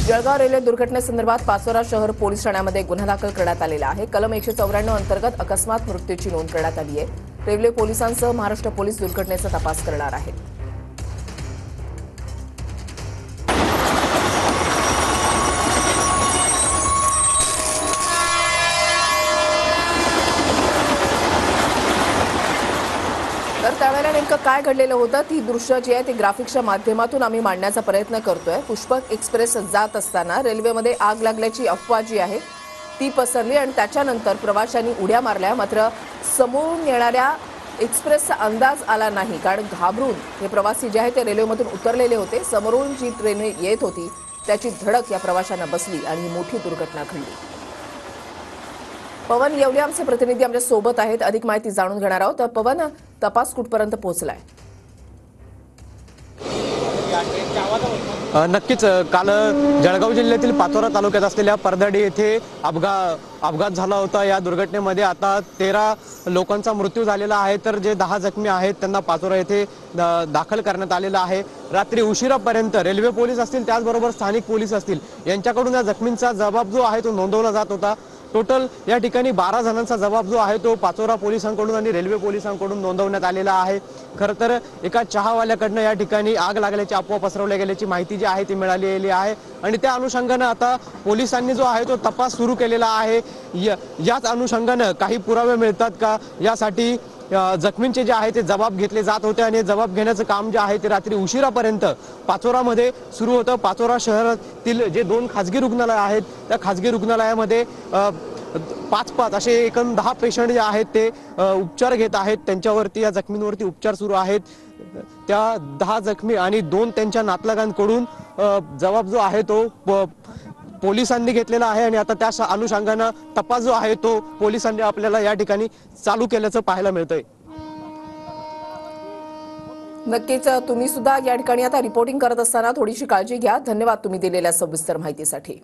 Jalgaon railway दुर्घटनेसंदर्भात Pachora शहर police ठाण्यामध्ये गुन्हा दाखल करण्यात आलेला आहे। कलम 194 अंतर्गत अकस्मात मृत्यूची नोंद करण्यात आली आहे। रेल्वे पोलिसांसह महाराष्ट्र पोलीस दुर्घटनेचा तपास करणार आहेत। तर त्यावेळेला नेमकं काय घडलेलं होतं ती दृश्य जी आहे ती ग्राफिक्सच्या माध्यमातून आम्ही मांडण्याचा प्रयत्न करतोय। पुष्पक एक्सप्रेस जात असताना रेल्वेमध्ये आग लागल्याची अफवा जी आहे ती पसरली आणि त्याच्यानंतर प्रवाशांनी उड्या मारल्या। मात्र समोरून येणाऱ्या एक्सप्रेसचा अंदाज आला नाही, कारण घाबरून हे प्रवासी जे आहे ते रेल्वेमधून उतरलेले होते। समोरून जी ट्रेन येत होती त्याची धडक या प्रवाशांना बसली आणि ही मोठी दुर्घटना घडली। पवन येवले आमचे प्रतिनिधी आमच्या सोबत आहेत, अधिक माहिती जाणून घेणार आहोत। तर पवन, तपास कुठपर्यंत पोहोचलाय? नक्कीच काल जळगाव जिल्ह्यातील पाचोरा तालुक्यात असलेल्या परदडी येथे अपघात झाला होता। या दुर्घटनेमध्ये आता 13 लोकांचा मृत्यू झालेला आहे, तर जे 10 जखमी आहेत त्यांना पाचोरा येथे दाखल करण्यात आलेला आहे। रात्री उशिरापर्यंत रेल्वे पोलीस असतील त्याचबरोबर स्थानिक पोलीस असतील यांच्याकडून या जखमींचा जबाब जो आहे तो नोंदवला जात होता। टोटल या ठिकाणी 12 जणांचा जबाब जो आहे तो पाचोरा पोलिसांकडून आणि रेल्वे पोलिसांकडून नोंदवण्यात आलेला आहे। खरं तर एका चहावाल्याकडनं या ठिकाणी आग लागल्याची अफवा पसरवल्या गेल्याची माहिती जी आहे ती मिळालेली आहे आणि त्या अनुषंगाने आता पोलिसांनी जो आहे तो तपास सुरू केलेला आहे। याच अनुषंगाने काही पुरावे मिळतात का यासाठी जखमींचे जे आहे ते जबाब घेतले जात होते आणि जबाब घेण्याचं काम जे आहे ते रात्री उशिरापर्यंत पाचोरामध्ये सुरू होतं। पाचोरा शहरातील जे 2 खासगी रुग्णालय आहेत त्या खासगी रुग्णालयामध्ये 5 असे एकूण 10 पेशंट जे आहेत ते उपचार घेत आहेत। त्यांच्यावरती या जखमींवरती उपचार सुरू आहेत। त्या 10 जखमी आणि 2 त्यांच्या नातलगांकडून जबाब जो आहे तो पोलिसांनी घेतलेला आहे आणि आता त्या अनुषंगाने तपास जो आहे तो पोलिसांनी आपल्याला या ठिकाणी चालू केल्याचं पाहायला मिळतंय। नक्कीच तुम्ही सुद्धा या ठिकाणी आता रिपोर्टिंग करत असताना थोडीशी काळजी घ्या। धन्यवाद तुम्ही दिलेल्या सविस्तर माहितीसाठी।